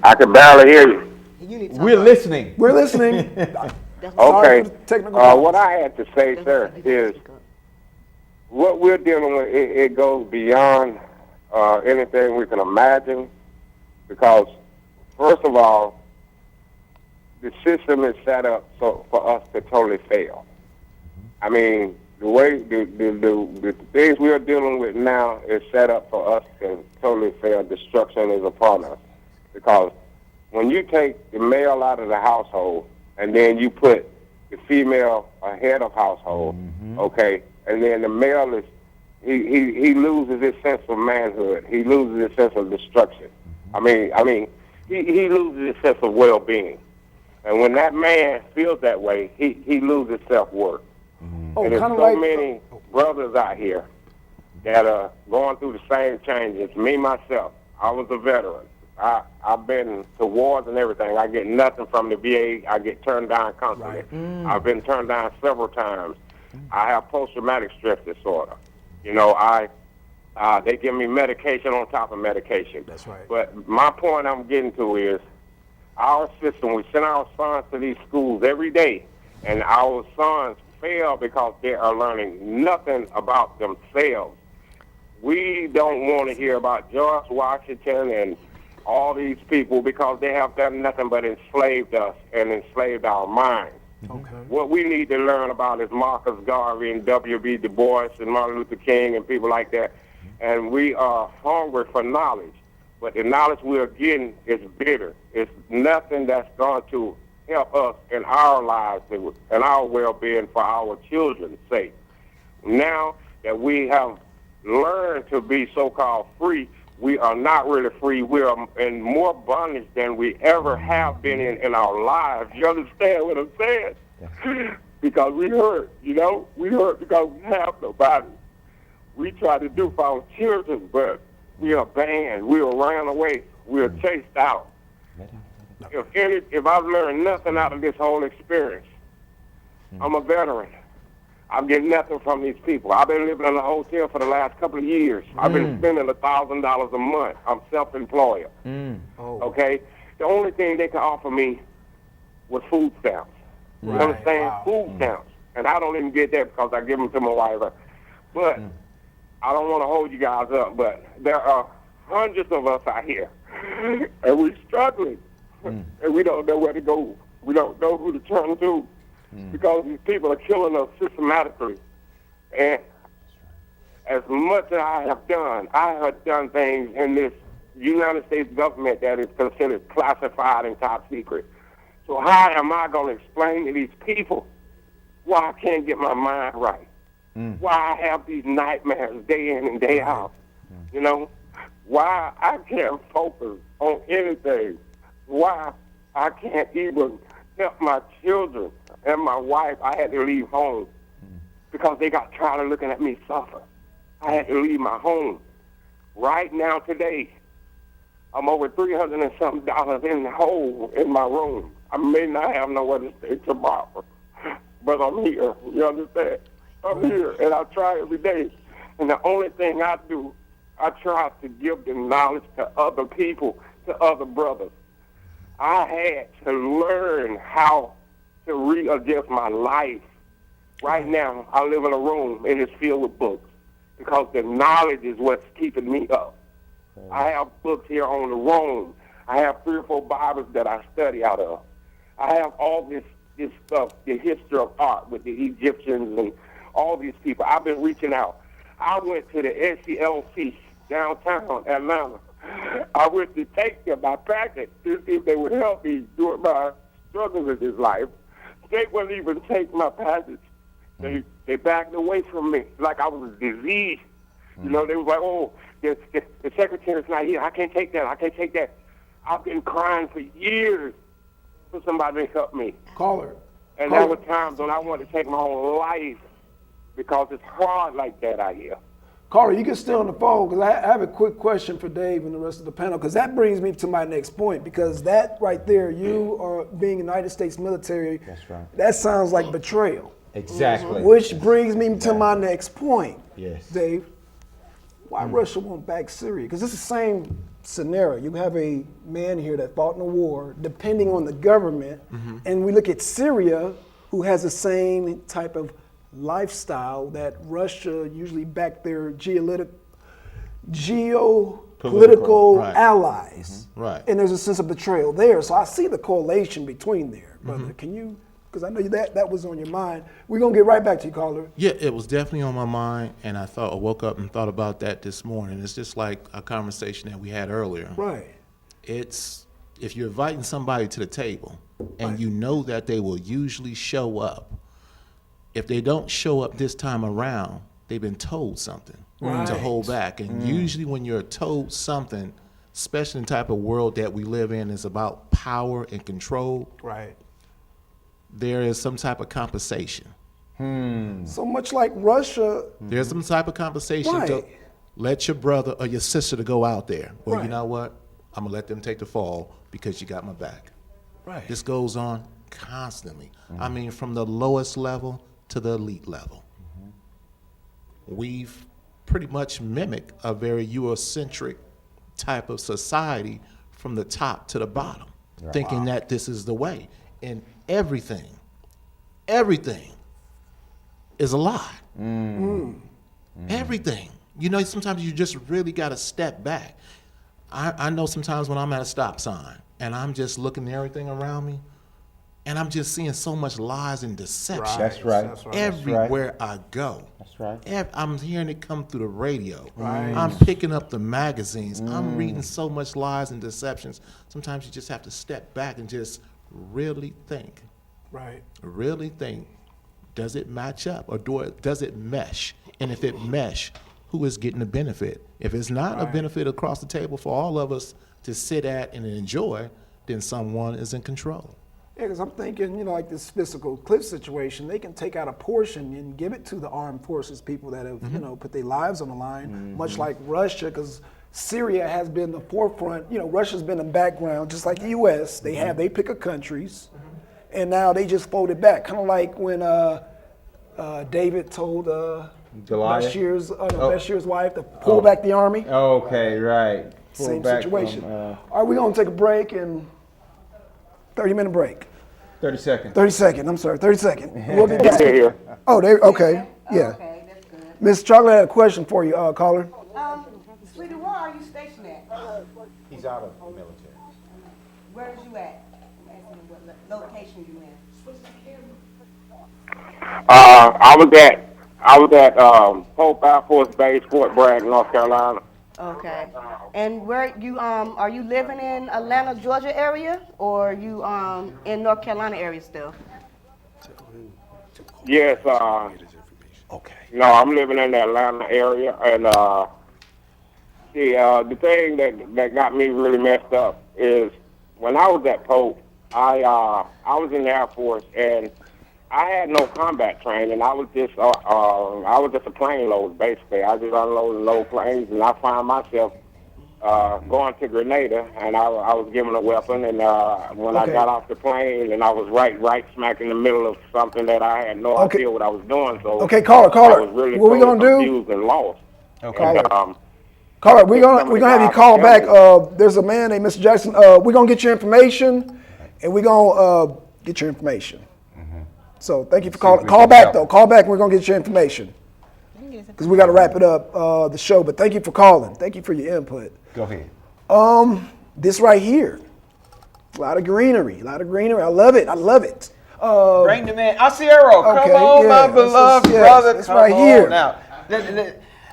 I can barely hear you. you need to talk We're up. listening. We're listening. That's what Sorry Okay. for the technical problems. What I had to say, sir, is what we're dealing with, it goes beyond anything we can imagine. Because, first of all, the system is set up so for us to totally fail. I mean, the way the things we are dealing with now is set up for us to totally fail. Destruction is upon us. Because when you take the male out of the household and then you put the female ahead of household, okay, and then the male is he loses his sense of manhood. He loses his sense of destruction. I mean, he loses his sense of well-being. And when that man feels that way, he loses self-worth. Oh, And there's kind of so like many brothers out here that are going through the same changes. Me, myself, I was a veteran. I've been to wars and everything. I get nothing from the VA. I get turned down constantly. I've been turned down several times. I have post-traumatic stress disorder. You know, they give me medication on top of medication. That's right. But my point I'm getting to is our system, we send our sons to these schools every day, and our sons fail because they are learning nothing about themselves. We don't want to hear about George Washington and all these people because they have done nothing but enslaved us and enslaved our minds. Okay. What we need to learn about is Marcus Garvey and W.B. Du Bois and Martin Luther King and people like that. And we are hungry for knowledge. But the knowledge we are getting is bitter. It's nothing that's going to help us in our lives and our well-being for our children's sake. Now that we have learned to be so-called free, we are not really free. We are in more bondage than we ever have been in our lives. You understand what I'm saying? Because we hurt, you know? We hurt because we have nobody. We try to do for our children, but we are banned. We are ran away. We are chased out. If I've learned nothing out of this whole experience, I'm a veteran. I'm getting nothing from these people. I've been living in a hotel for the last couple of years. I've been spending $1,000 a month. I'm self-employed. Okay? The only thing they can offer me was food stamps. You understand? Wow. Food stamps. And I don't even get that because I give them to my wife. But I don't want to hold you guys up, but there are hundreds of us out here, and we're struggling, and we don't know where to go. We don't know who to turn to because these people are killing us systematically. And as much as I have done things in this United States government that is considered classified and top secret. So how am I going to explain to these people why I can't get my mind right? Why I have these nightmares day in and day out? You know? Why I can't focus on anything? Why I can't even help my children and my wife? I had to leave home because they got tired of looking at me suffer. I had to leave my home. Right now, today, I'm over $300 and something in the hole in my room. I may not have nowhere to stay tomorrow, but I'm here. You understand? I'm here, and I try every day. And the only thing I do, I try to give the knowledge to other people, to other brothers. I had to learn how to readjust my life. Right now, I live in a room, and it's filled with books because the knowledge is what's keeping me up. I have books here on the room. I have 3 or 4 Bibles that I study out of. I have all this stuff, the history of art with the Egyptians and all these people. I've been reaching out. I went to the SCLC downtown Atlanta I went to take them by practice to see if they would help me during my struggles in this life. They wouldn't even take my passage. They backed away from me like I was a disease. You know, they was like, oh, the secretary's not here. I can't take that. I can't take that. I've been crying for years for somebody to help me. Caller. And there were times when I wanted to take my own life because it's hard like that out here. Carter, you can stay on the phone because I have a quick question for Dave and the rest of the panel, because that brings me to my next point, because that right there, you are being United States military, That's right. that sounds like betrayal. Exactly. Which brings me to my next point. Yes. Dave, why Russia won't back Syria? Because it's the same scenario. You have a man here that fought in a war depending on the government, and we look at Syria, who has the same type of lifestyle that Russia usually back their geopolitical Right. allies. Right. And there's a sense of betrayal there. So I see the correlation between there, brother. Can you, because I know that was on your mind. We're going to get right back to you, caller. Yeah, it was definitely on my mind, and I woke up and thought about that this morning. It's just like a conversation that we had earlier. Right. It's if you're inviting somebody to the table and you know that they will usually show up. If they don't show up this time around, they've been told something to hold back. And usually when you're told something, especially in the type of world that we live in, is about power and control, Right. there is some type of compensation. So much like Russia, There's some type of compensation to Right. let your brother or your sister to go out there. Well, Right. you know what? I'm going to let them take the fall because you got my back. right. This goes on constantly. I mean, from the lowest level to the elite level. We've pretty much mimicked a very Eurocentric type of society from the top to the bottom, thinking that this is the way. And everything is a lie. Everything. You know, sometimes you just really got to step back. I know sometimes when I'm at a stop sign and I'm just looking at everything around me, and I'm just seeing so much lies and deception. That's right. Everywhere I go. That's right. I'm hearing it come through the radio. Right. I'm picking up the magazines. I'm reading so much lies and deceptions. Sometimes you just have to step back and just really think. Right. Really think. Does it match up or does it mesh? And if it mesh, who is getting the benefit? If it's not a benefit across the table for all of us to sit at and enjoy, then someone is in control. Yeah, because I'm thinking, you know, like this physical cliff situation, they can take out a portion and give it to the armed forces, people that have, you know, put their lives on the line, much like Russia, because Syria has been the forefront. You know, Russia's been in the background, just like the U.S. They pick a countries, and now they just fold it back, kind of like when David told Bashir's wife to pull back the army. Okay, right. Pull Same back situation. from, All right, we're going to take a break, and 30-minute break. 30 seconds. 30 seconds. I'm sorry, 30 seconds. We'll be back. They're here. Oh, they okay. Yeah. Okay, that's good. Miss Chocolate had a question for you, caller. Sweetie, where are you stationed at? He's out of the military. Where is you at? I'm asking you what location you in. I was at Pope Air Force Base, Fort Bragg, North Carolina. Okay. And where you are you living in Atlanta, Georgia area, or you in North Carolina area still? Yes, Okay. no, I'm living in the Atlanta area, and the thing that got me really messed up is when I was at Pope, I was in the Air Force, and I had no combat training. I was just a plane load basically. I just unloaded low planes, and I found myself going to Grenada, and I was given a weapon. And when I got off the plane, and I was right smack in the middle of something that I had no idea what I was doing. So caller. I was really What we gonna do? confused and lost. Okay. And, Caller, we're gonna have you call back. There's a man named Mr. Jackson. We're gonna get your information, and we're gonna get your information. So thank you for calling. Call back though. Call back. And we're gonna get your information because we got to wrap it up the show. But thank you for calling. Thank you for your input. Go ahead. This right here, a lot of greenery. I love it. Bring the man. Asiero, come okay, on, yeah, my this is- beloved yes, brother. it's Come right on here. now.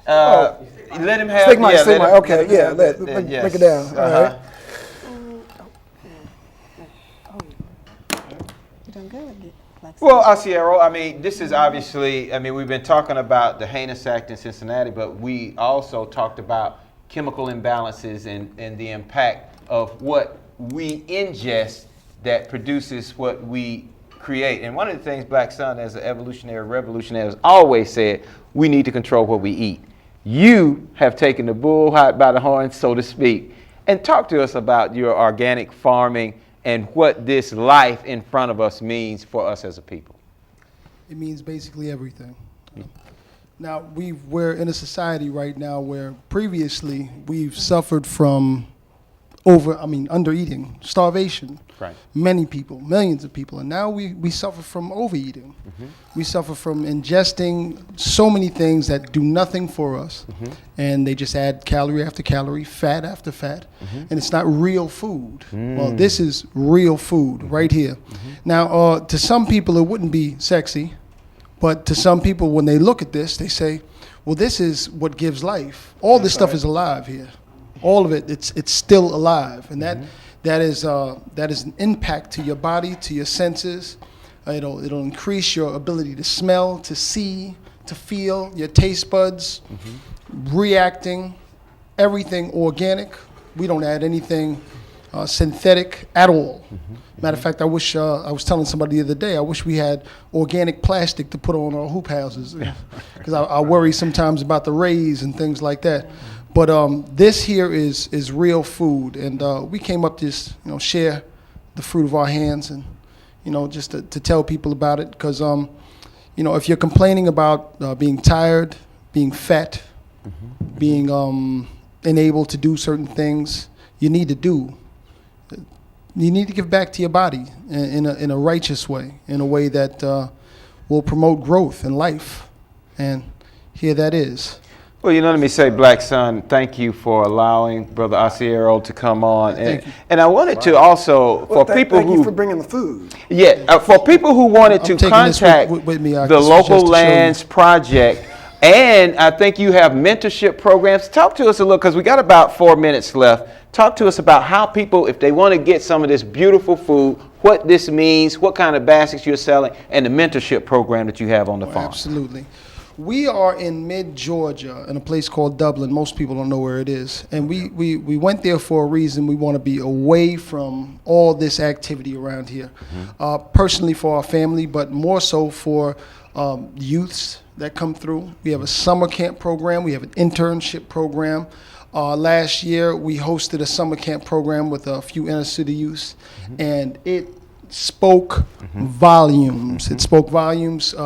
Let him have. Stick mic, yeah, stick let mic. him- Okay, let him yeah, have let- that, break yes. it down. All right. You done good with it. Well, Asiero, I mean, this is obviously, I mean, we've been talking about the heinous act in Cincinnati, but we also talked about chemical imbalances and the impact of what we ingest that produces what we create. And one of the things Blackson, as an evolutionary revolutionary, has always said, we need to control what we eat. You have taken the bull by the horns, so to speak, and talk to us about your organic farming and what this life in front of us means for us as a people. It means basically everything. Now, we're in a society right now where previously we've suffered from under eating, starvation. Right. Many people, millions of people, and now we suffer from overeating. We suffer from ingesting so many things that do nothing for us, and they just add calorie after calorie, fat after fat, and it's not real food. Well, this is real food right here. Now, to some people it wouldn't be sexy, but to some people when they look at this, they say, well, this is what gives life. All this stuff is alive here. All of it, it's still alive, and that is an impact to your body, to your senses. It'll increase your ability to smell, to see, to feel, your taste buds, reacting, everything organic. We don't add anything synthetic at all. Matter of fact, I wish I was telling somebody the other day, I wish we had organic plastic to put on our hoop houses, because I worry sometimes about the rays and things like that. But this here is real food, and we came up to just share the fruit of our hands, and just to tell people about it, because if you're complaining about being tired, being fat, being unable to do certain things, you need to give back to your body in a righteous way, in a way that will promote growth in life, and here that is. Well, let me say, Blackson, thank you for allowing Brother Asiero to come on. And I wanted to also, Thank you for bringing the food. Yeah, for people who wanted to contact with me, the Local Lands Project, and I think you have mentorship programs. Talk to us a little, because we got about 4 minutes left. Talk to us about how people, if they want to get some of this beautiful food, what this means, what kind of baskets you're selling, and the mentorship program that you have on the farm. Absolutely. We are in mid-Georgia in a place called Dublin. Most people don't know where it is. And we went there for a reason. We want to be away from all this activity around here. Personally for our family, but more so for youths that come through. We have a summer camp program. We have an internship program. Last year, we hosted a summer camp program with a few inner city youths, and it spoke volumes. It spoke volumes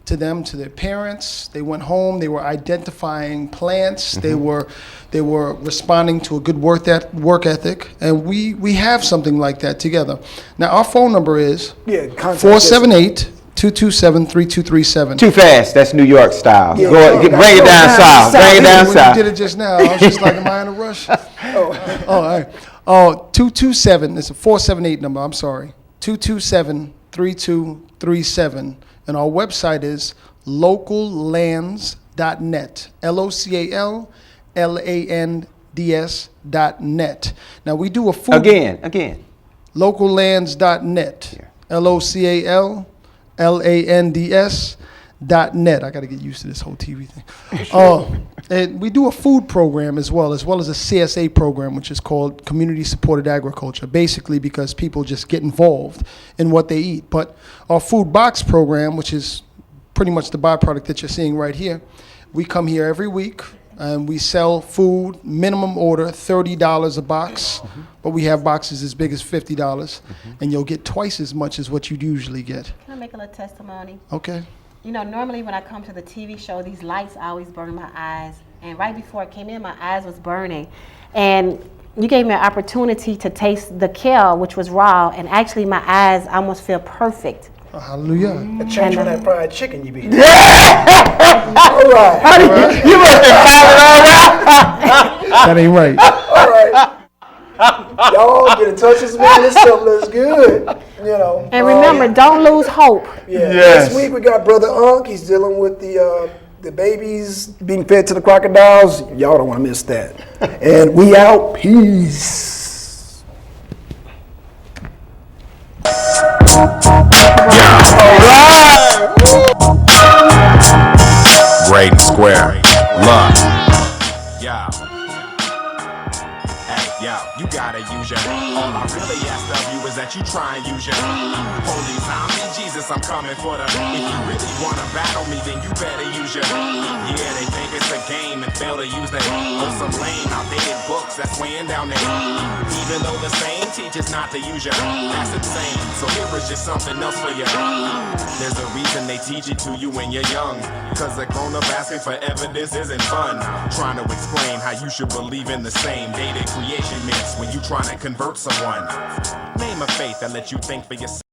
to them, to their parents. They went home. They were identifying plants. They were responding to a good work ethic, and we have something like that together. Now our phone number is 478-227-3237. Too fast. That's New York style. Yeah. Bring it down south. Bring it down When south. you did it just now, I was just like, am I in a rush? All right. 227, it's a 478 number, I'm sorry. 227-3237. And our website is locallands.net. LOCALLANDS.net. Now we do a food. Again. Locallands.net. LOCALLANDS.net. I got to get used to this whole TV thing. And we do a food program as well as a CSA program, which is called Community Supported Agriculture, basically because people just get involved in what they eat. But our food box program, which is pretty much the byproduct that you're seeing right here, we come here every week and we sell food, minimum order, $30 a box, but we have boxes as big as $50, and you'll get twice as much as what you'd usually get. Can I make a little testimony? Okay. Normally when I come to the TV show, these lights always burn my eyes. And right before I came in, my eyes was burning. And you gave me an opportunity to taste the kale, which was raw. And actually, my eyes almost feel perfect. Hallelujah. A change on that fried chicken you be eating. All right. You must have found it all right. That ain't right. All right. Y'all get in touch with me. This stuff looks good. And remember, don't lose hope. Yeah. Yes. This week we got Brother Unk. He's dealing with the the babies being fed to the crocodiles, y'all don't want to miss that. And we out. Peace. Great and square. Love. Yeah. Hey, yo, you gotta use your. All I really ask of you is that you try and use your. Holy zombie, Jesus, I'm coming for the. If you really wanna battle me, then you better use your. Yeah, they think it's a game and fail to use their. Oh, some lame, outdated books that's weighing down there. Even though the same teaches not to use your. That's insane. So here is just something else for you. There's a reason they teach it to you when you're young. Cause a grown up asking for evidence isn't fun. Trying to explain how you should believe in the same dated creation myths when you trying to convert someone. Name a faith that lets you think for yourself.